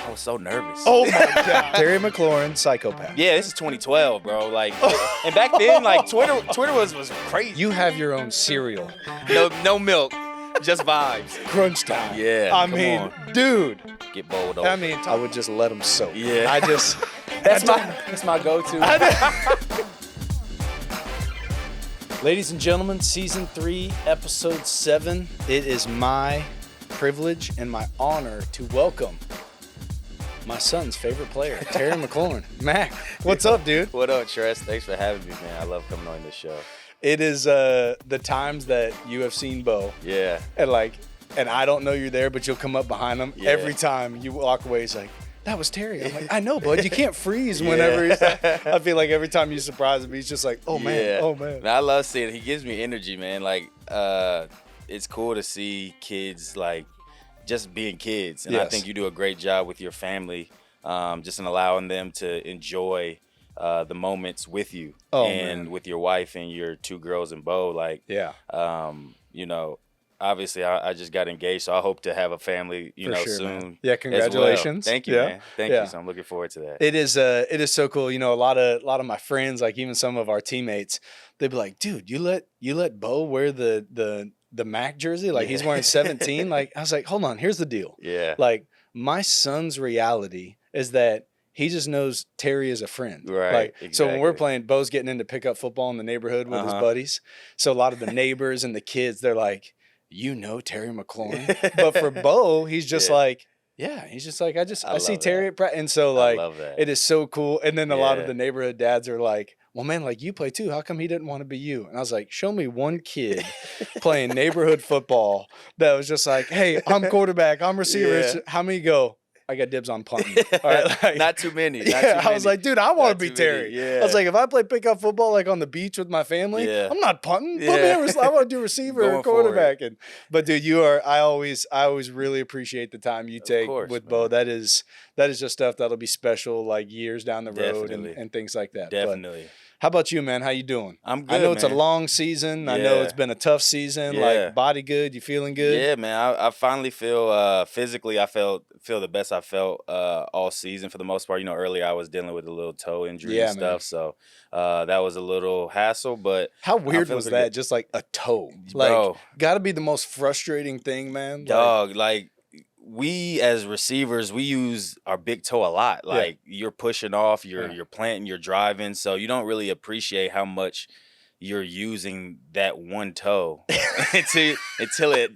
I was so nervous. Oh my God. Terry McLaurin, psychopath. Yeah, this is 2012, bro. Like, and back then, like Twitter was crazy. You have your own cereal. No milk, just vibes. Crunch time. Yeah, I come mean, on. dude. Get bowled over. I mean, I would just let them soak. Yeah. I just. That's my go-to. Ladies and gentlemen, season 3, episode 7. It is my privilege and my honor to welcome my son's favorite player, Terry McLaurin. Mac, what's up, dude? What up, Tress? Thanks for having me, man. I love coming on this show. It is the times that you have seen Bo. Yeah. And I don't know you're there, but you'll come up behind him. Yeah. Every time you walk away, he's like, that was Terry. I'm like, I know, bud. You can't freeze whenever he's like, I feel like every time you surprise him, he's just like, oh, man, oh, man. I love seeing it. He gives me energy, man. Like, it's cool to see kids, like, just being kids. And I think you do a great job with your family, just in allowing them to enjoy the moments with you with your wife and your 2 girls and Bo. Like, you know, obviously I just got engaged, so I hope to have a family, soon. Man. Yeah, congratulations. Well. Thank you, man. Thank you. So I'm looking forward to that. It is so cool. You know, a lot of my friends, like even some of our teammates, they'd be like, dude, you let Bo wear the Mac jersey? Like he's wearing 17? Like, I was like, hold on, here's the deal. Yeah. Like, my son's reality is that he just knows Terry is a friend. Right. Like, exactly. So when we're playing, Bo's getting into pickup football in the neighborhood with his buddies. So a lot of the neighbors and the kids, they're like, you know Terry McLaurin. But for Bo, he's just like, he's just like, I see Terry at practice. And so like, it is so cool. And then a lot of the neighborhood dads are like, well, man, like you play too. How come he didn't want to be you? And I was like, show me one kid playing neighborhood football that was just like, hey, I'm quarterback, I'm receiver. Yeah. How many go? I got dibs on punting. All right, like, not too many. I was like, dude, I want to be Terry. Yeah. I was like, if I play pickup football like on the beach with my family, I'm not punting. Put me I want to do receiver or quarterback. But dude, I always really appreciate the time you take with Bo. That is just stuff that'll be special like years down the road and things like that. Definitely. But how about you, man? How you doing? I'm good. I know it's a long season. I know it's been a tough season. Like body good. You feeling good? Yeah, man. I finally feel physically. I feel the best I felt all season for the most part. You know, earlier I was dealing with a little toe injury and stuff, so that was a little hassle. But how weird was that? Good. Just like a toe, like got to be the most frustrating thing, man. Dog, like we as receivers, we use our big toe a lot. Like you're pushing off, you're planting, you're driving, so you don't really appreciate how much you're using that one toe until it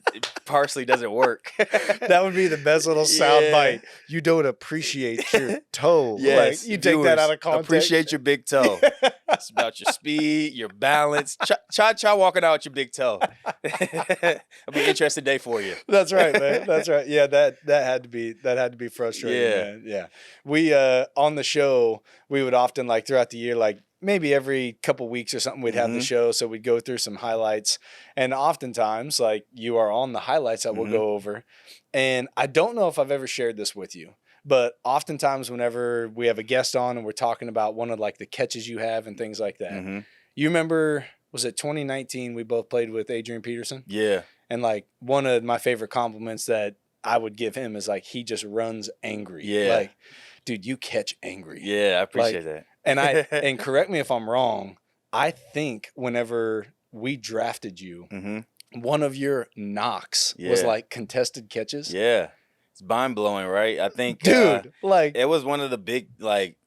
partially doesn't work. That would be the best little sound bite. You don't appreciate your toe. Yes, like, you take that out of context. Appreciate your big toe. It's about your speed, your balance. Cha walking out with your big toe. It'll be an interesting day for you. That's right, man. That's right. Yeah, that had to be frustrating. Yeah. Man. Yeah. We on the show, we would often like throughout the year, like maybe every couple weeks or something, we'd have the show. So we'd go through some highlights. And oftentimes, like you are on the highlights that we'll go over. And I don't know if I've ever shared this with you, but oftentimes whenever we have a guest on and we're talking about one of like the catches you have and things like that, you remember, was it 2019? We both played with Adrian Peterson. Yeah. And like one of my favorite compliments that I would give him is like, he just runs angry. Yeah. Like, dude, you catch angry. Yeah, I appreciate that. And correct me if I'm wrong, I think whenever we drafted you, one of your knocks was like contested catches. Yeah. It's mind blowing, right? I think dude, like it was one of the big, like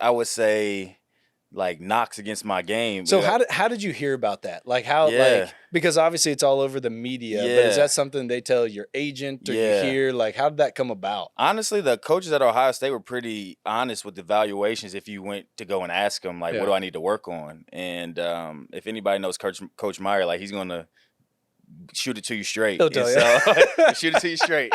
I would say, like knocks against my game. So how did you hear about that? Like how like because obviously it's all over the media, but is that something they tell your agent or you hear? Like how did that come about? Honestly, the coaches at Ohio State were pretty honest with the evaluations if you went to go and ask them like what do I need to work on? And if anybody knows Coach Meyer, like he's gonna shoot it to you straight. He'll tell you. Shoot it to you straight.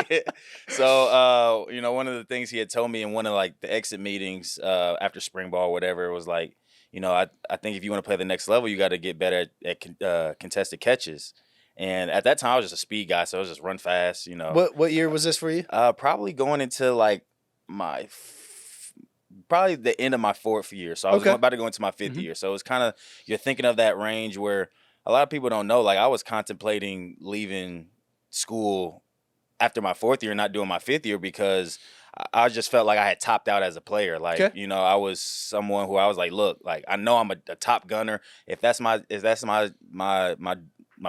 So one of the things he had told me in one of like the exit meetings after spring ball or whatever, it was like, I think if you want to play the next level, you got to get better at contested catches. And at that time, I was just a speed guy, so I was just run fast, What year was this for you? Probably going into like my probably the end of my 4th year. So I was about to go into my 5th year. So it's kind of, you're thinking of that range where a lot of people don't know. Like I was contemplating leaving school after my 4th year and not doing my 5th year because I just felt like I had topped out as a player. Like, Okay. you know, I was someone who I was like, look, like I know I'm a top gunner. If that's my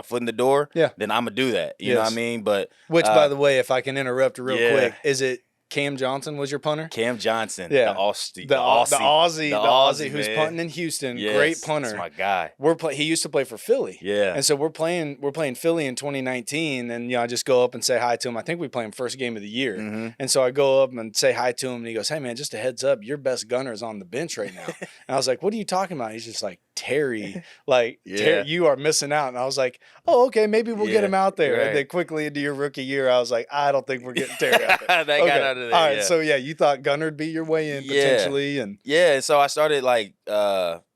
foot in the door, Yeah. then I'm gonna do that. You know what I Yes. mean? But Which, by the way, if I can interrupt real Yeah. quick, is it Cam Johnson was your punter? Cam Johnson, Yeah. the Aussie, The Aussie who's man. punting in Houston. Yes, Great punter. that's my guy. He used to play for Philly. Yeah. And so we're playing Philly in 2019, and I just go up and say hi to him. I think we play him first game of the year. Mm-hmm. And so I go up and say hi to him, and he goes, "Hey man, just a heads up, your best gunner is on the bench right now." And I was like, "What are you talking about?" He's just like, "Terry, like Yeah. you are missing out." And I was like, "Oh, okay, maybe we'll get him out there." Right. And then quickly into your rookie year, I was like, "I don't think we're getting Terry out there." They got out of there. All right, so you thought gunner'd be your way in potentially, and and so I started like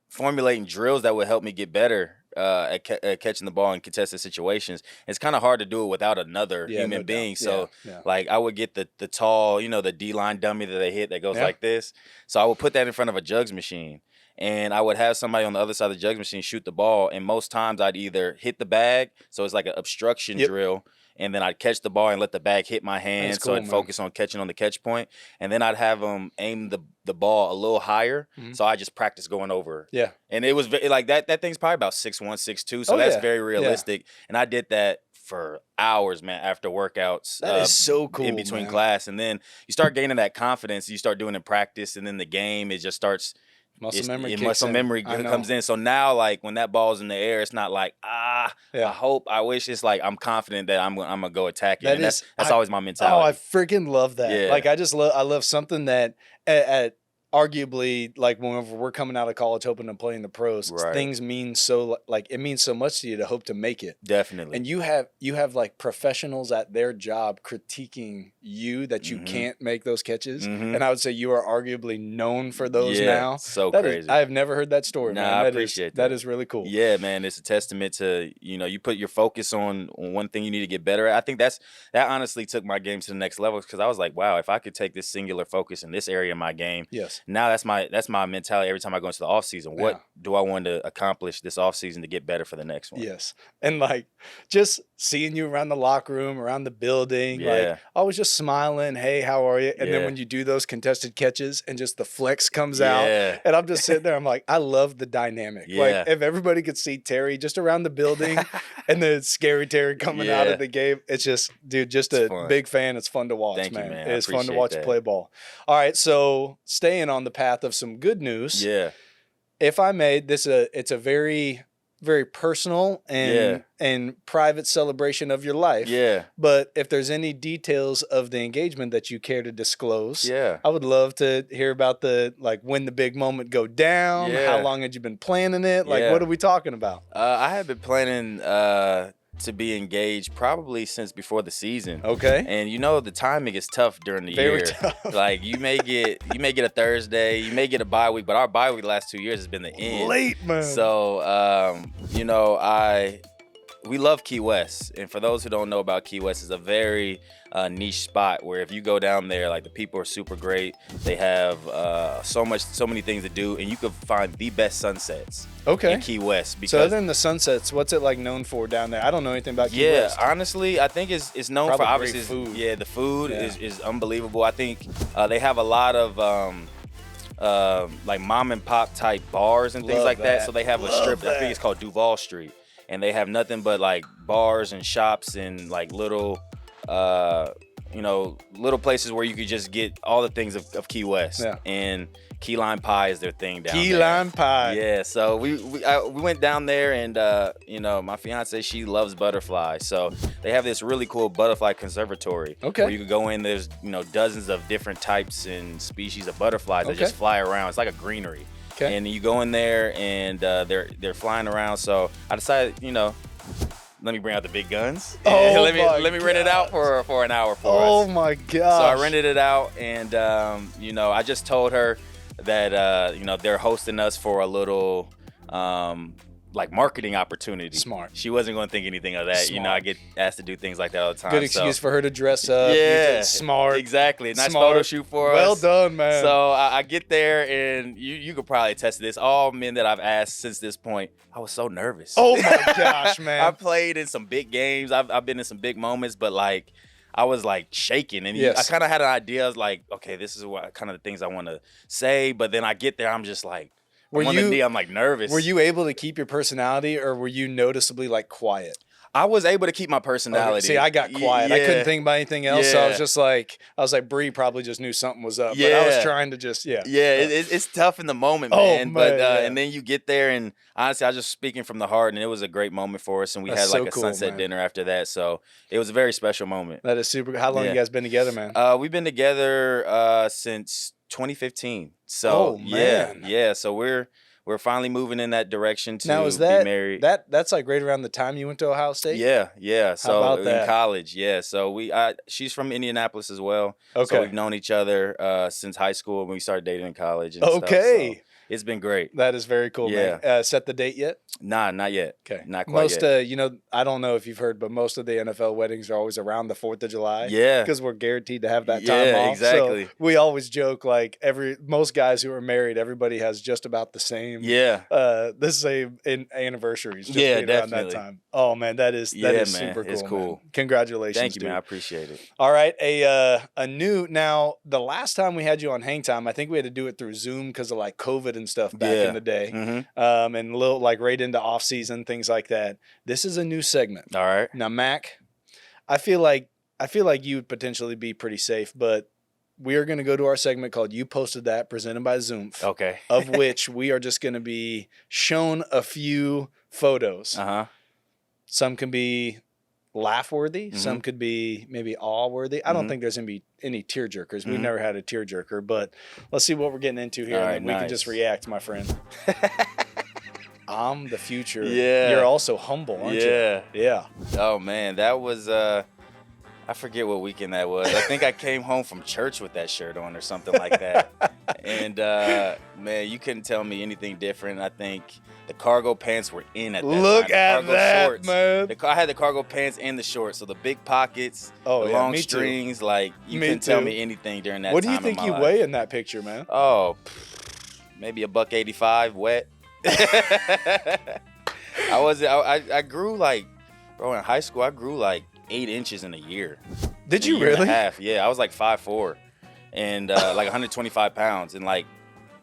formulating drills that would help me get better at catching the ball in contested situations. It's kind of hard to do it without another human being. So like I would get the tall, the D-line dummy that they hit that goes like this. So I would put that in front of a jugs machine. And I would have somebody on the other side of the jugs machine shoot the ball. And most times I'd either hit the bag, so it's like an obstruction drill, and then I'd catch the ball and let the bag hit my hand, so I'd focus on catching on the catch point. And then I'd have them aim the ball a little higher, so I just practice going over. Yeah. And it was like that thing's probably about 6'1", 6'2", so that's very realistic. And I did that for hours, man, after workouts. That is so cool, in between man. class. And then you start gaining that confidence. You start doing it in practice, and then the game, it just starts – muscle memory comes in. So now, like when that ball's in the air, it's not like I wish. It's like I'm confident that I'm gonna go attack it. That's always my mentality. Oh, I freaking love that. Yeah. Like I love something that at arguably, like whenever we're coming out of college hoping to play in the pros, things mean so, like it means so much to you to hope to make it. Definitely. And you have like professionals at their job critiquing you that you can't make those catches. And I would say you are arguably known for those now. So crazy. I have never heard that story, man. I appreciate that. That is really cool. Yeah, man. It's a testament to, you put your focus on one thing you need to get better at. I think that honestly took my game to the next level, because I was like, wow, if I could take this singular focus in this area of my game. Yes. Now that's my mentality every time I go into the off season. What do I want to accomplish this off season to get better for the next one? Yes. And like just seeing you around the locker room, around the building, like I was just smiling, hey, how are you? And then when you do those contested catches and just the flex comes out, and I'm just sitting there, I'm like, I love the dynamic. Like if everybody could see Terry just around the building and then scary Terry coming out of the game, it's just, dude, just a big fan. It's fun to watch, Thank man. You, man. It's fun to watch you play ball. All right, so staying on the path of some good news. Yeah. If I made this it's a very, very personal and private celebration of your life. Yeah. But if there's any details of the engagement that you care to disclose, I would love to hear about when the big moment go down. How long had you been planning it? Like, what are we talking about? I have been planning to be engaged probably since before the season. Okay. And the timing is tough during the Very year. Tough. Like you may get a Thursday, you may get a bye week, but our bye week the last 2 years has been the end. Late, man. So we love Key West, and for those who don't know about Key West, it's a very niche spot where if you go down there, like the people are super great. They have so many things to do, and you could find the best sunsets. Okay. In Key West. So other than the sunsets, what's it like known for down there? I don't know anything about Key West. Yeah, honestly, I think it's known Probably for obviously food. Yeah, the food is unbelievable. I think they have a lot of like mom and pop type bars and things like that. So they have a strip. I think it's called Duval Street. And they have nothing but like bars and shops and like little places where you could just get all the things of Key West. Yeah. And key lime pie is their thing down there. Key lime pie. Yeah. So we went down there, and my fiance, she loves butterflies. So they have this really cool butterfly conservatory. Okay. Where you could go in. There's dozens of different types and species of butterflies that just fly around. It's like a greenery. Okay. And you go in there, and they're flying around. So I decided, let me bring out the big guns. Let me rent it out for an hour for us. Oh my gosh. So I rented it out, and I just told her that they're hosting us for a little marketing opportunity. Smart. She wasn't going to think anything of that. Smart. I get asked to do things like that all the time. Good excuse for her to dress up. Yeah. Smart. Exactly. Nice photo shoot for us. Well done, man. So I get there, and you could probably attest to this. All men that I've asked since this point, I was so nervous. Oh my gosh, man. I played in some big games. I've been in some big moments, but I was like shaking, and I kind of had an idea. I was like, okay, this is what kind of the things I want to say, but then I get there, I'm just like, I'm like nervous. Were you able to keep your personality, or were you noticeably like quiet? I was able to keep my personality. Okay. See, I got quiet. Yeah. I couldn't think about anything else. Yeah. So I was like, Bree probably just knew something was up. But I was trying to just, it's tough in the moment, man. But and then you get there, and honestly, I was just speaking from the heart, and it was a great moment for us. And we had like a sunset dinner after that. So it was a very special moment. That is super. How long you guys been together, man? We've been together since 2015. So yeah. So we're finally moving in that direction to be married. That's like right around the time you went to Ohio State? Yeah. So in college, So she's from Indianapolis as well. Okay. So we've known each other since high school when we started dating in college and stuff. So it's been great. That is very cool, man. Set the date yet? Nah, not yet. Okay. Not quite yet. I don't know if you've heard, but most of the NFL weddings are always around the 4th of July. Yeah. Because we're guaranteed to have that time off. Exactly. So we always joke, like, most guys who are married, everybody has just about the same. Yeah. The same anniversaries. Just definitely. around that time. Oh, man, that is super cool. It's cool. Man. Congratulations, Thank you, dude. man. I appreciate it. All right. Now, the last time we had you on Hang Time, I think we had to do it through Zoom because of like COVID and stuff back in the day. Mm-hmm. And a little like right into off season, things like that. This is a new segment. All right. Now, Mac, I feel like you would potentially be pretty safe, but we are going to go to our segment called You Posted That, presented by Zoomph. Okay. Of which we are just going to be shown a few photos. Uh-huh. Some can be laugh-worthy. Mm-hmm. Some could be maybe awe-worthy. I don't think there's going to be any tear-jerkers. We've never had a tear-jerker, but let's see what we're getting into here. All right, and we can just react, my friend. I'm the future. Yeah. You're also humble, aren't you? Yeah. Oh, man. That was, I forget what weekend that was. I think I came home from church with that shirt on or something like that. And, man, you couldn't tell me anything different. I think the cargo pants were in at that time. Look at that, shorts. man. I had the cargo pants and the shorts. So the big pockets, the long strings. Too. Like, you couldn't tell me anything during that time. What do you think you weigh in that picture, man? Oh, maybe $185 wet. I grew like, bro, in high school, I grew like 8 inches in a year. Did you really? Half. Yeah, I was like 5'4", and like 125 pounds. And like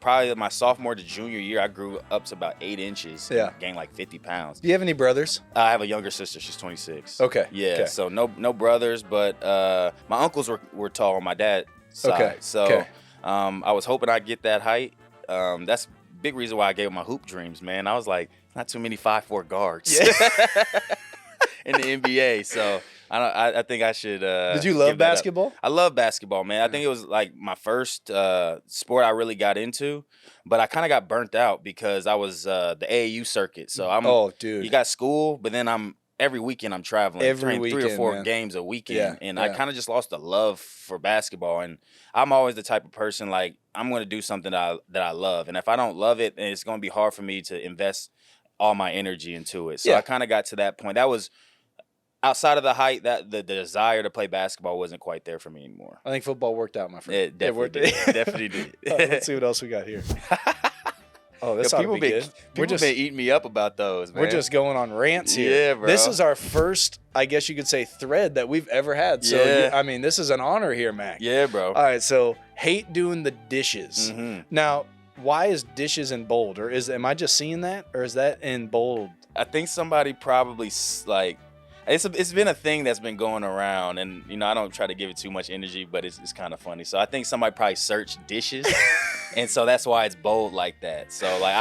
probably my sophomore to junior year, I grew up to about 8 inches. Yeah. Gained like 50 pounds. Do you have any brothers? I have a younger sister. She's 26. Okay. Yeah. Okay. So no brothers, but my uncles were tall on my dad's side. Okay. So I was hoping I'd get that height. That's big reason why I gave my hoop dreams, man. I was like, not too many 5'4" guards in the NBA. So I think I should. Did you love basketball? I love basketball, man. I think it was like my first sport I really got into, but I kind of got burnt out because I was the AAU circuit. So you got school, but then every weekend I'm traveling. Every weekend, 3 or 4 man. games a weekend. And I kind of just lost the love for basketball. And I'm always the type of person, like, I'm going to do something that I love. And if I don't love it, then it's going to be hard for me to invest all my energy into it. So I kind of got to that point. That was outside of the height, that the desire to play basketball wasn't quite there for me anymore. I think football worked out, my friend. It definitely did. Definitely did. Let's see what else we got here. Oh, this ought to be good. People been eating me up about those, man. We're just going on rants here. Yeah, bro. This is our first, I guess you could say, thread that we've ever had. So, this is an honor here, Mac. Yeah, bro. All right, so hate doing the dishes. Mm-hmm. Now, why is dishes in bold? Or am I just seeing that? Or is that in bold? I think somebody probably, like, it's been a thing that's been going around, and I don't try to give it too much energy, but it's kind of funny. So I think somebody probably searched dishes, and so that's why it's bold like that. So like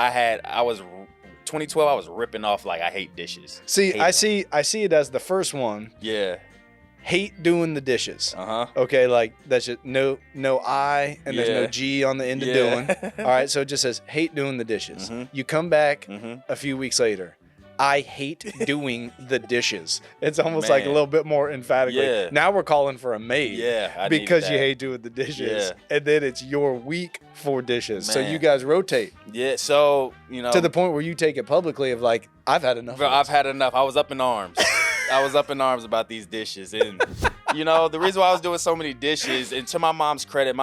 2012, I was ripping off like I hate dishes. I see it as the first one. Yeah. Hate doing the dishes. Okay, like that's just no I and there's no G on the end of doing. All right, so it just says hate doing the dishes. You come back a few weeks later. I hate doing the dishes. It's almost like a little bit more emphatically. Yeah. Now we're calling for a maid. Yeah, because you hate doing the dishes. Yeah. And then it's your week for dishes. Man. So you guys rotate. Yeah. So to the point where you take it publicly of like, I've had enough. Bro, I've had enough. I was up in arms. I was up in arms about these dishes. And the reason why I was doing so many dishes, and to my mom's credit,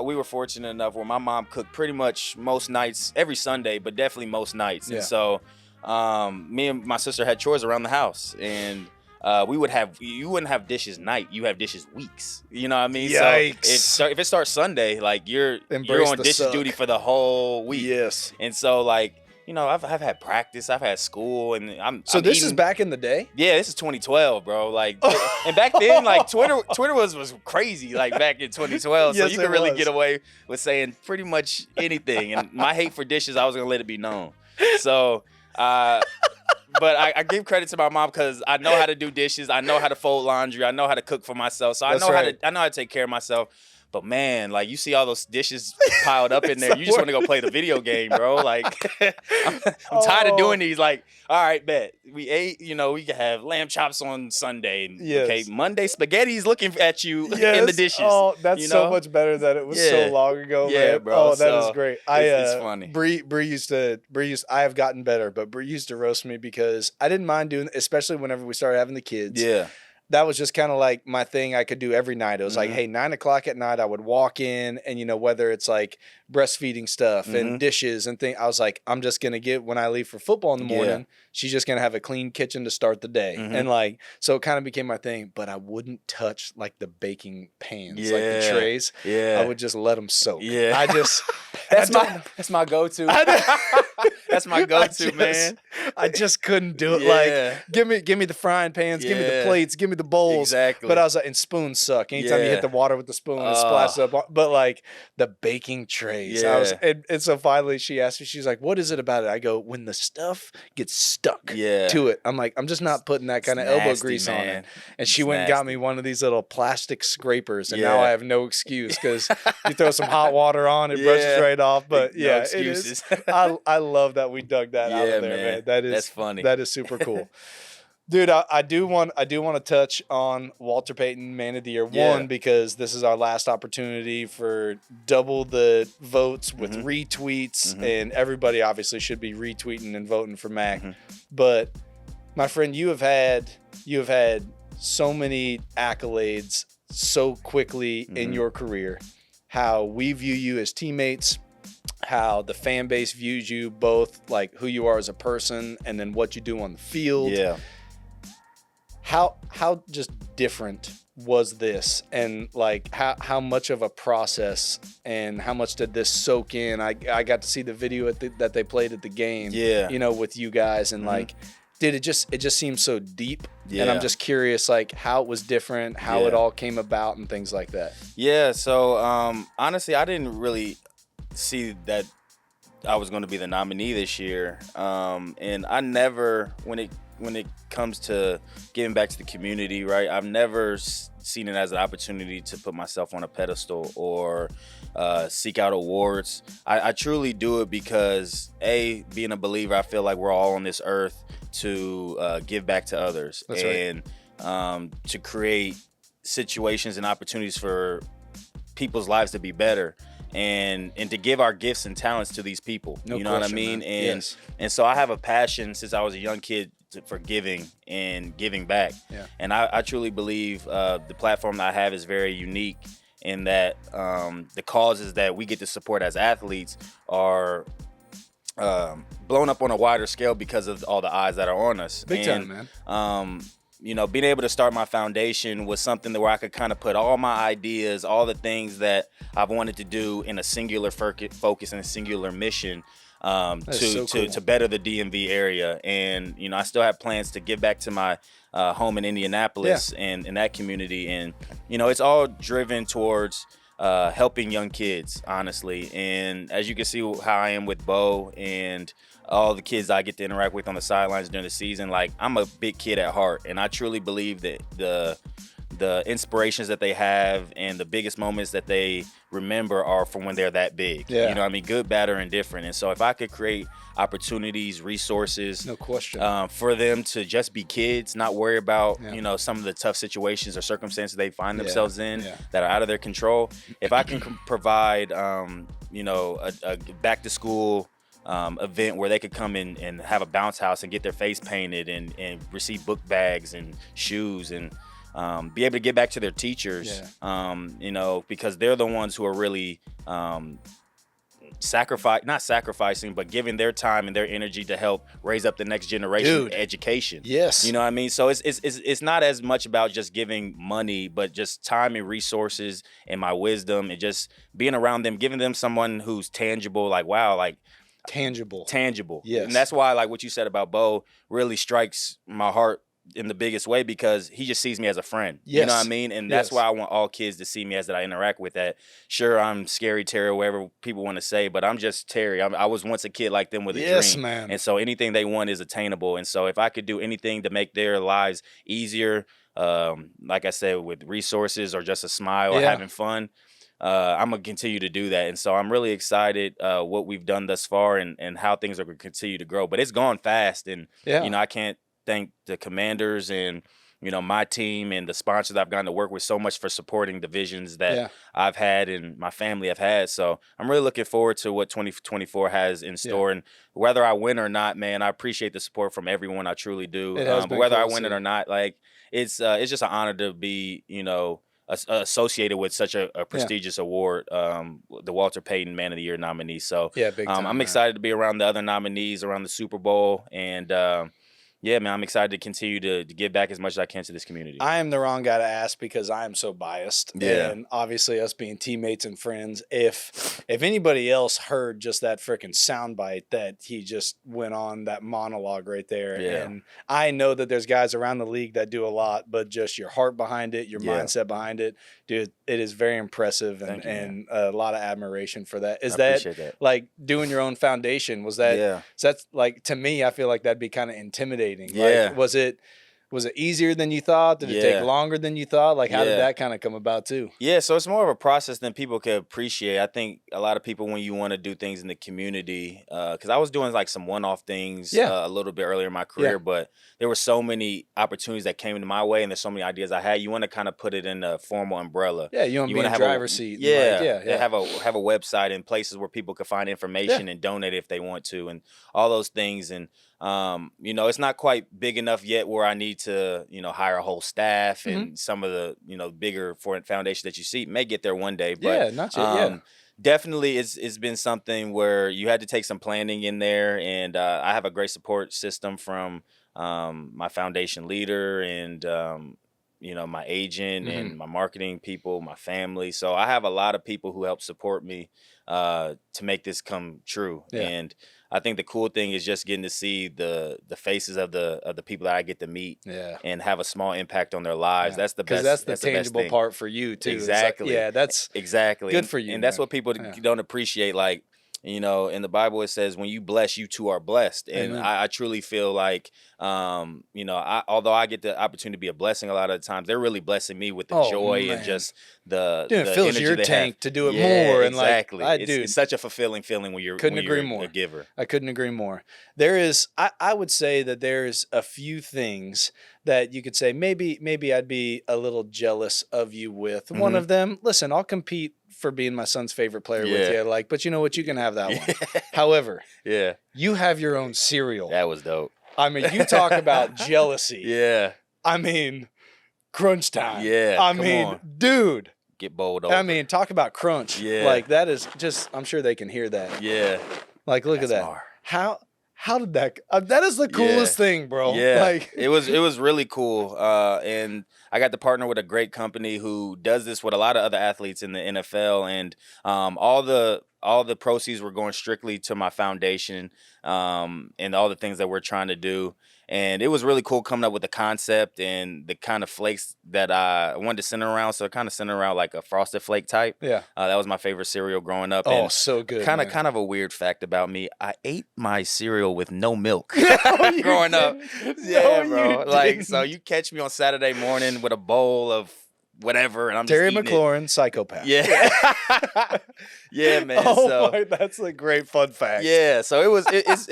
we were fortunate enough where my mom cooked pretty much most nights, every Sunday, but definitely most nights. Yeah. And so me and my sister had chores around the house, and you wouldn't have dishes night. You have dishes weeks. You know what I mean? Yikes. So if it starts Sunday, like you're on dishes duty for the whole week. Yes. And so like, you know, I've had practice, I've had school, and this is back in the day? Yeah, this is 2012, bro. Like, and back then, like Twitter was crazy, like back in 2012. Yes, so you could really get away with saying pretty much anything. And my hate for dishes, I was gonna let it be known. So, but I give credit to my mom because I know how to do dishes, I know how to fold laundry, I know how to cook for myself. So I know how to take care of myself. But man, like you see all those dishes piled up in there, you just want to go play the video game, bro. Like I'm tired of doing these. Like, all right, bet we ate. You know, we can have lamb chops on Sunday. Yes. Okay, Monday spaghetti's looking at you in the dishes. Oh, that's you know? so much better that it was so long ago. Yeah, man. bro. Oh, that is great. It's funny. I have gotten better, but Bree used to roast me because I didn't mind doing, especially whenever we started having the kids. Yeah. That was just kind of like my thing I could do every night. It was like, hey, 9 o'clock at night, I would walk in and, you know, whether it's like breastfeeding stuff and dishes and things, I was like, I'm just going to get, when I leave for football in the morning, she's just going to have a clean kitchen to start the day. And like, so it kind of became my thing, but I wouldn't touch like the baking pans, like the trays. Yeah. I would just let them soak. Yeah. I just, that's my go-to. That's my go-to, man. I just couldn't do it. Like, give me the frying pans, give me the plates, give me the bowls. Exactly. But I was like, and spoons suck. Anytime you hit the water with the spoon, it splashes up. But like the baking trays. Yeah. And so finally she asked me, she's like, what is it about it? I go, when the stuff gets stuck to it. I'm like, I'm just not putting that kind of elbow grease on it. And she went and got me one of these little plastic scrapers. And now I have no excuse because you throw some hot water on, it brushes right off. But no excuses. it is. I love that we dug that out of there, man. That's funny. That is super cool. Dude, I do want to touch on Walter Payton Man of the Year. One, because this is our last opportunity for double the votes with retweets, and everybody obviously should be retweeting and voting for Mac. But my friend, you have had so many accolades so quickly in your career. How we view you as teammates, how the fan base views you, both like who you are as a person and then what you do on the field. Yeah. How just different was this, and like how much of a process and how much did this soak in? I got to see the video that they played at the game. Yeah. You know, with you guys, and like, it just seems so deep. Yeah. And I'm just curious, like how it was different, how it all came about, and things like that. Yeah. So honestly, I didn't really see that I was going to be the nominee this year, and I never, when it comes to giving back to the community, right, I've never seen it as an opportunity to put myself on a pedestal or seek out awards. I truly do it because, being a believer, I feel like we're all on this earth to give back to others. That's and to create situations and opportunities for people's lives to be better. And to give our gifts and talents to these people, you know what I mean? Man. And so I have a passion since I was a young kid for giving and giving back. Yeah. And I truly believe the platform that I have is very unique in that the causes that we get to support as athletes are blown up on a wider scale because of all the eyes that are on us. Big time, man. You know, being able to start my foundation was something where I could kind of put all my ideas, all the things that I've wanted to do in a singular focus and a singular mission to better the DMV area. And, you know, I still have plans to give back to my home in Indianapolis and in that community. And, you know, it's all driven towards helping young kids, honestly. And as you can see how I am with Bo and all the kids I get to interact with on the sidelines during the season, like, I'm a big kid at heart, and I truly believe that the inspirations that they have and the biggest moments that they remember are from when they're that big. You know what I mean? Good, bad, or indifferent. And so if I could create opportunities, resources, no question, for them to just be kids, not worry about you know, some of the tough situations or circumstances they find themselves in that are out of their control. If I can provide you know, a back to school event where they could come in and have a bounce house and get their face painted and receive book bags and shoes and be able to get back to their teachers, you know, because they're the ones who are really not sacrificing, but giving their time and their energy to help raise up the next generation education. Yes. You know what I mean? So it's not as much about just giving money, but just time and resources and my wisdom and just being around them, giving them someone who's tangible, like, wow, like tangible. Yes. And that's why, like, what you said about Bo really strikes my heart in the biggest way, because he just sees me as a friend. Yes. You know what I mean? And that's why I want all kids to see me as that I interact with that. Sure, I'm scary Terry, whatever people want to say, but I'm just Terry. I was once a kid like them with a dream. Yes, man. And so anything they want is attainable. And so if I could do anything to make their lives easier, like I said, with resources or just a smile or having fun, I'm going to continue to do that. And so I'm really excited what we've done thus far and how things are going to continue to grow. But it's gone fast. And, you know, I can't thank the Commanders and, you know, my team and the sponsors I've gotten to work with so much for supporting the visions that I've had and my family have had. So I'm really looking forward to what 2024 has in store. And whether I win or not, man, I appreciate the support from everyone. I truly do. But whether I win it or not, like, it's just an honor to be, you know, associated with such a prestigious award, the Walter Payton Man of the Year nominee. So big time, I'm excited to be around the other nominees around the Super Bowl. And yeah, man, I'm excited to continue to give back as much as I can to this community. I am the wrong guy to ask because I am so biased. Yeah. And obviously us being teammates and friends, if anybody else heard just that freaking soundbite that he just went on, that monologue right there. And I know that there's guys around the league that do a lot, but just your heart behind it, your mindset behind it, dude, it is very impressive and a lot of admiration for that. Is that like doing your own foundation? Was that, so that's like, to me, I feel like that'd be kind of intimidating. Yeah. Like, was it easier than you thought? Did it take longer than you thought? Like, how did that kind of come about too? Yeah, so it's more of a process than people can appreciate. I think a lot of people, when you want to do things in the community, because I was doing like some one-off things a little bit earlier in my career, but there were so many opportunities that came into my way, and there's so many ideas I had. You want to kind of put it in a formal umbrella. Yeah, you want to be in the driver's seat. Have a website and places where people can find information and donate if they want to, and all those things. And you know, it's not quite big enough yet where I need to, you know, hire a whole staff and some of the, you know, bigger foreign foundations that you see may get there one day. But not yet. Definitely it's been something where you had to take some planning in there. And I have a great support system from my foundation leader and, you know, my agent and my marketing people, my family. So I have a lot of people who help support me to make this come true. And I think the cool thing is just getting to see the faces of the people that I get to meet and have a small impact on their lives. That's the best. Because that's the tangible part for you too. Exactly. Like, that's exactly good for you. And that's what people don't appreciate. Like, you know, in the Bible, it says, when you bless, you too are blessed. And I truly feel like, you know, although I get the opportunity to be a blessing a lot of the times, they're really blessing me with the joy and just the it fills your tank to do it more. And exactly. Like, it's such a fulfilling feeling when you're a giver. I couldn't agree more. There is, I would say that there's a few things that you could say, maybe I'd be a little jealous of you with. One of them, listen, I'll compete for being my son's favorite player with you. Like, but you know what? You can have that one. However, you have your own cereal. That was dope. I mean, you talk about jealousy. I mean, crunch time. I mean, dude. Get bowled over. I mean, talk about crunch. Like, that is just, I'm sure they can hear that. Like, look at that. How did that? That is the coolest thing, bro. Like, it was really cool. And I got to partner with a great company who does this with a lot of other athletes in the NFL, and all the proceeds were going strictly to my foundation, and all the things that we're trying to do. And it was really cool coming up with the concept and the kind of flakes that I wanted to center around. So kind of center around like a Frosted Flake type. That was my favorite cereal growing up. Oh, and so good. Kind of a weird fact about me. I ate my cereal with no milk growing up. Yeah, bro. Like, so you catch me on Saturday morning with a bowl of whatever, and I'm Terry just McLaurin, psychopath. Yeah, man. Oh, my, that's a great fun fact. Yeah, so it's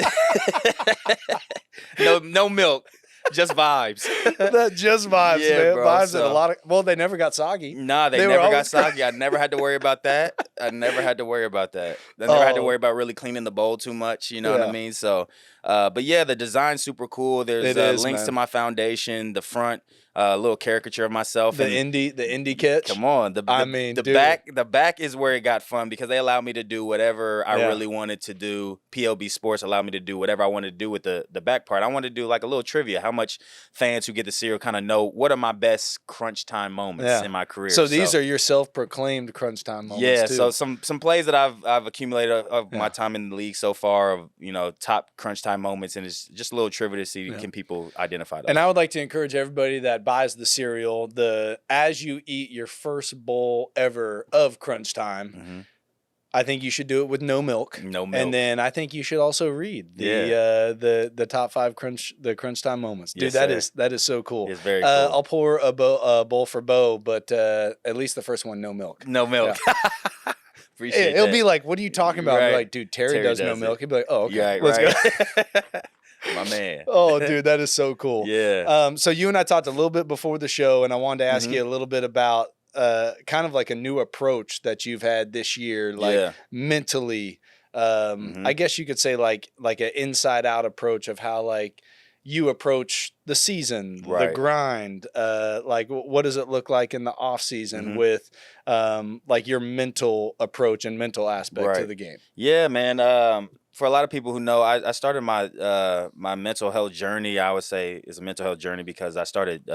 no milk, just vibes. Just vibes, man. Bro, vibes and a lot of. Well, they never got soggy. Nah, they never got soggy. I never had to worry about that. I never had to worry about really cleaning the bowl too much. You know what I mean? So, but yeah, the design's super cool. There's links to my foundation. The front a little caricature of myself. The indie catch. Come on, the back is where it got fun because they allowed me to do whatever I really wanted to do. PLB Sports allowed me to do whatever I wanted to do with the back part. I wanted to do like a little trivia. How much fans who get the cereal kind of know what are my best crunch time moments in my career. So these are your self-proclaimed crunch time moments. Yeah, too. so some plays that I've accumulated of my time in the league so far of top crunch time moments, and it's just a little trivia to see can people identify those. And I would like to encourage everybody that buys the cereal, as you eat your first bowl ever of crunch time, I think you should do it with no milk. No milk. And then I think you should also read the top 5 crunch time moments. Dude, that is so cool. It's very cool. I'll pour a bowl for Bo, but at least the first one, no milk. No milk. Yeah. Appreciate It'll be like, what are you talking about? Right. Like, dude, Terry does no milk. He'd be like, oh, okay, let's go. My man. Oh, dude, that is so cool. Yeah. So you and I talked a little bit before the show, and I wanted to ask you a little bit about kind of like a new approach that you've had this year, like mentally. I guess you could say like an inside out approach of how like you approach the season, the grind. Like what does it look like in the off season with like your mental approach and mental aspect to the game? Yeah, man. For a lot of people who know, I started my mental health journey. I would say is a mental health journey because I started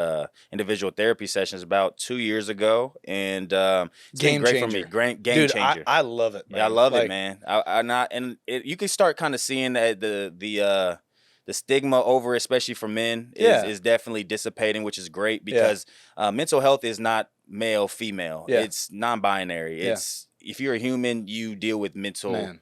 individual therapy sessions about 2 years ago, and it's been great for me. Great game changer. I love it, man. Yeah, I love it, man. You can start kind of seeing that the stigma over, especially for men, is definitely dissipating, which is great because mental health is not male, female. Yeah. It's non-binary. It's if you're a human, you deal with mental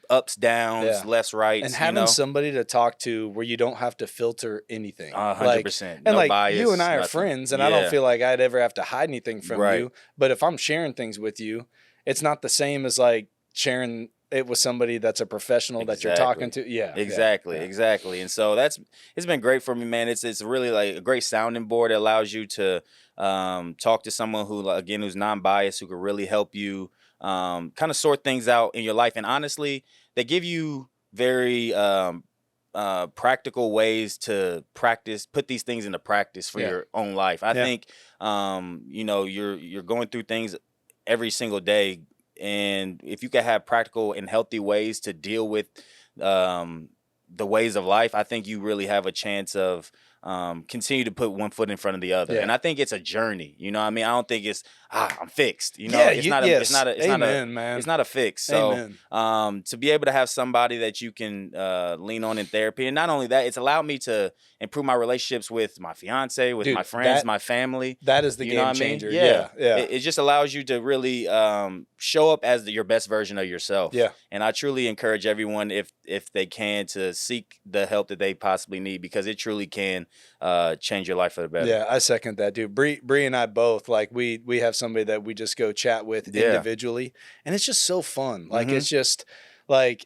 ups, downs, less rights. And having somebody to talk to where you don't have to filter anything. 100%. And no like bias, you and I are nothing. friends, and I don't feel like I'd ever have to hide anything from you. But if I'm sharing things with you, it's not the same as like sharing it with somebody that's a professional that you're talking to. Yeah. Exactly. And so it's been great for me, man. It's really like a great sounding board. It allows you to talk to someone who's non-biased, who can really help you kind of sort things out in your life. And honestly, they give you very practical ways to put these things into practice for your own life. I think you're going through things every single day, and if you can have practical and healthy ways to deal with the ways of life, I think you really have a chance of continue to put one foot in front of the other. And I think it's a journey. You know what I mean? I don't think it's I'm fixed. You know, it's not a fix. So to be able to have somebody that you can lean on in therapy, and not only that, it's allowed me to improve my relationships with my fiance, with my friends, my family. That is the game changer. Yeah. It just allows you to really show up as your best version of yourself. Yeah. And I truly encourage everyone, if they can, to seek the help that they possibly need, because it truly can change your life for the better. Yeah, I second that, dude. Bree and I both, like, we have somebody that we just go chat with individually, and it's just so fun. Like, it's just like,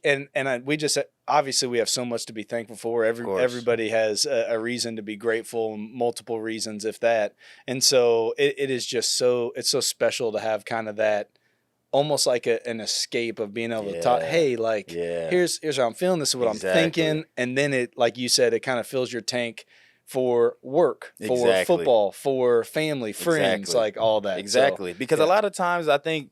we just, obviously we have so much to be thankful for. Everybody has a reason to be grateful, multiple reasons, if that. And so it is just it's so special to have kind of that, almost like an escape of being able to talk, hey, like, here's how I'm feeling, this is what I'm thinking. And then it, like you said, it kind of fills your tank for work, for football, for family, friends, like all that. Exactly. Because a lot of times I think,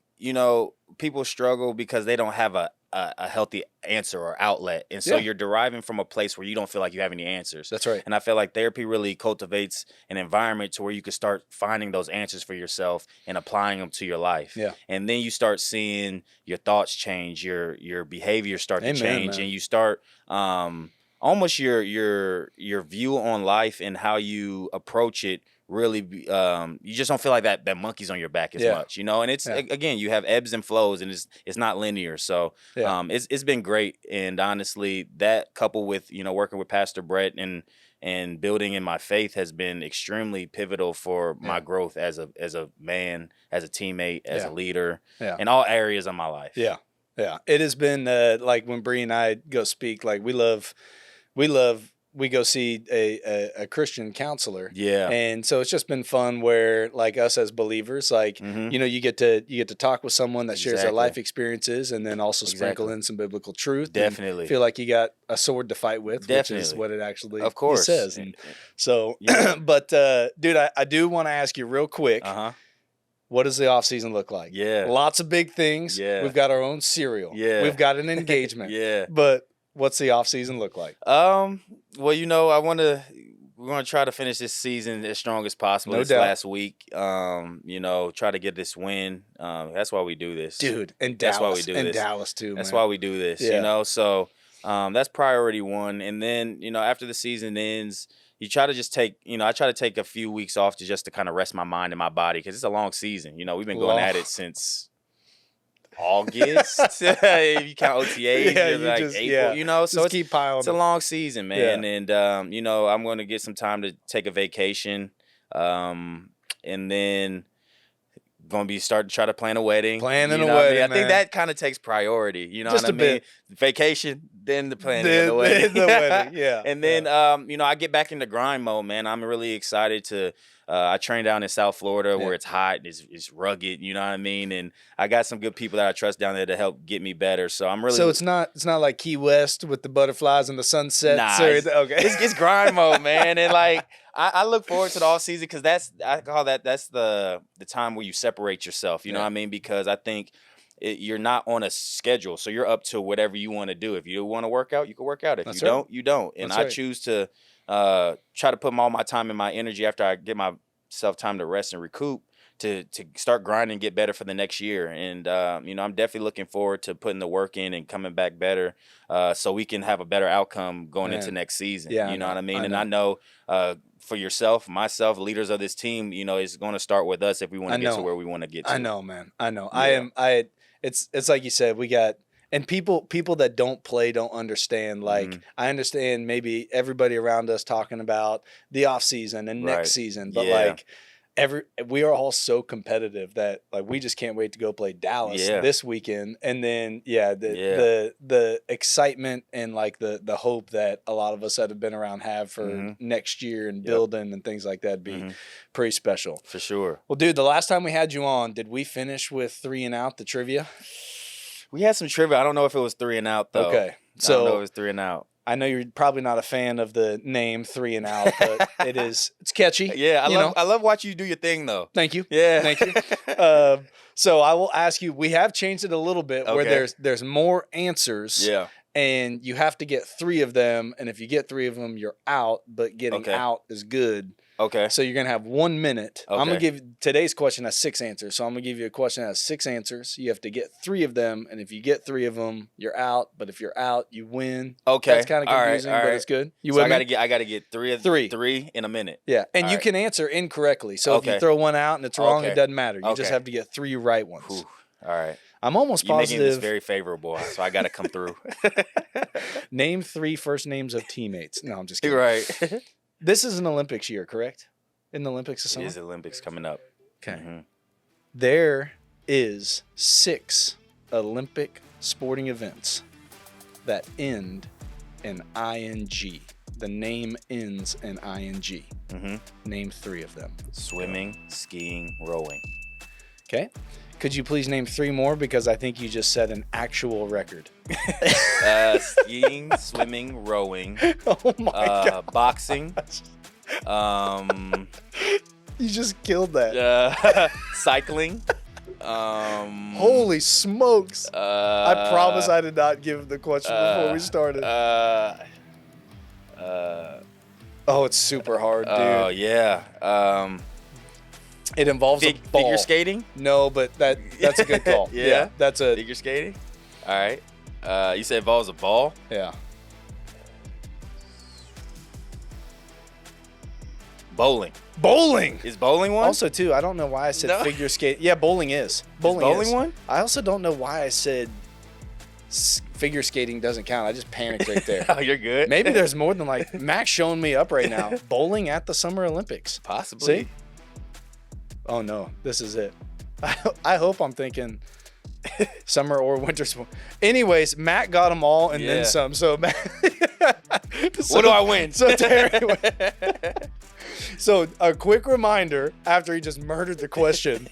people struggle because they don't have a healthy answer or outlet. And so you're deriving from a place where you don't feel like you have any answers. That's right. And I feel like therapy really cultivates an environment to where you can start finding those answers for yourself and applying them to your life. Yeah. And then you start seeing your thoughts change, your behavior start to change, man. and you start almost your view on life and how you approach it really you just don't feel like that monkey's on your back as much, and it's again, you have ebbs and flows, and it's not linear. So it's been great. And honestly, that coupled with working with Pastor Brett and building in my faith has been extremely pivotal for my growth as a man, as a teammate, as a leader, in all areas of my life. It has been like when Bree and I go speak, like we love we go see a Christian counselor. Yeah. And so it's just been fun where like us as believers, like, you know, you get to talk with someone that shares their life experiences and then also sprinkle in some biblical truth. Definitely. Feel like you got a sword to fight with, which is what it actually says. And so, but dude, I do want to ask you real quick. What does the off season look like? Yeah. Lots of big things. Yeah. We've got our own cereal. Yeah. We've got an engagement. Yeah. But what's the off season look like? Well, you know, we're gonna try to finish this season as strong as possible. No this doubt. Last week, you know, try to get this win. That's why we do this, dude. And that's Dallas, why we do this. Dallas too. That's man. why we do this. You know, so that's priority one. And then, you know, after the season ends, you try to just take, you know, I try to take a few weeks off just to kind of rest my mind and my body because it's a long season. You know, we've been going at it since August. If you count OTAs, like April, you know, so keep piling. It's a long season, man. And, you know, I'm going to get some time to take a vacation. And then going to be starting to try to plan a wedding. Planning a wedding, I think that kind of takes priority. You know just what I mean? Bit. Vacation, then the planning of the wedding. Yeah. And then, you know, I get back into grind mode, man. I'm really excited to I train down in South Florida where it's hot, it's rugged, you know what I mean? And I got some good people that I trust down there to help get me better. So I'm really So it's not like Key West with the butterflies and the sunsets. Nah, it's grind mode, man. And like I look forward to the off season because that's the time where you separate yourself. You know what I mean? Because I think you're not on a schedule, so you're up to whatever you want to do. If you want to work out, you can work out. If you don't, you don't. And I choose to try to put all my time and my energy after I get myself time to rest and recoup to start grinding and get better for the next year. And, you know, I'm definitely looking forward to putting the work in and coming back better so we can have a better outcome going into next season. Yeah, you know what I mean? And I know for yourself, myself, leaders of this team, you know, it's going to start with us if we want to get to where we want to get to. I know, man. I know. Yeah. It's like you said, we got – and people that don't play don't understand. Like, I understand maybe everybody around us talking about the off season and next season, but like we are all so competitive that like we just can't wait to go play Dallas this weekend. And then the excitement and like the hope that a lot of us that have been around have for next year and building and things like that be pretty special. For sure. Well, dude, the last time we had you on, did we finish with 3 and Out, the trivia? We had some trivia. I don't know if it was 3 and Out, though. Okay. So I don't know if it was 3 and Out. I know you're probably not a fan of the name 3 and Out, but it's catchy. Yeah, I love watching you do your thing, though. Thank you. Yeah. Thank you. So I will ask you, we have changed it a little bit where there's more answers. Yeah. And you have to get 3 of them. And if you get 3 of them, you're out, but getting out is good. Okay. So you're going to have 1 minute. Okay. I'm going to give today's question has 6 answers. So I'm going to give you a question that has 6 answers. You have to get 3 of them. And if you get 3 of them, you're out. But if you're out, you win. Okay. That's kind of confusing, but it's good. So I got to get 3 in a minute. Yeah. And you can answer incorrectly. So if you throw one out and it's wrong, it doesn't matter. You just have to get 3 right ones. Whew. All right. I'm almost positive. You're making this very favorable, so I got to come through. Name 3 first names of teammates. No, I'm just kidding. Right. This is an Olympics year, correct? In the Olympics this summer? It is Olympics coming up. Okay. There is 6 Olympic sporting events that end in ing. The name ends in ing. Name 3 of them. Swimming, skiing, rowing. Okay. Could you please name 3 more? Because I think you just set an actual record. Skiing, swimming, rowing. Oh my God. Boxing. You just killed that. Cycling. Holy smokes. I promise I did not give the question before we started. Oh, it's super hard, dude. Oh, yeah. It involves a ball. Figure skating? No, but that's a good call. Yeah? That's a figure skating? All right. You said it involves a ball? Yeah. Bowling. Bowling. Is bowling one? Also, too, I don't know why I said figure skate. Yeah, bowling is. Bowling is one? I also don't know why I said figure skating doesn't count. I just panicked right there. Oh, you're good. Maybe there's more than like Mac's showing me up right now. Bowling at the Summer Olympics. Possibly. See? Oh no, this is it. I hope I'm thinking summer or winter sport. Anyways, Mac got them all and then some. So What do I win? So Terry So a quick reminder, after he just murdered the question,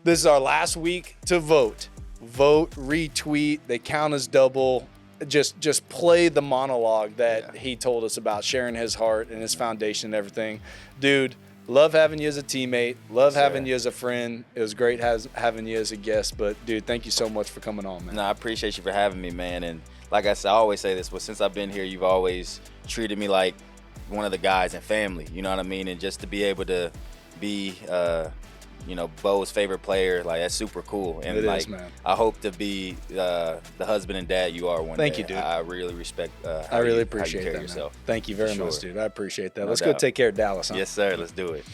this is our last week to vote. Vote, retweet, they count as double. Just play the monologue that he told us about, sharing his heart and his foundation and everything. Dude, love having you as a teammate. Love having you as a friend. It was great having you as a guest. But, dude, thank you so much for coming on, man. No, I appreciate you for having me, man. And like I said, I always say this, but since I've been here, you've always treated me like one of the guys in family. You know what I mean? And just to be able to be, Bo's favorite player, like, that's super cool. And, it like, is, man. I hope to be the husband and dad you are one day. Thank you, dude. I really respect I really appreciate how you carry that, yourself. man. Thank you very much, dude. I appreciate that. No Let's doubt. go take care of Dallas, huh? Yes, sir. Let's do it.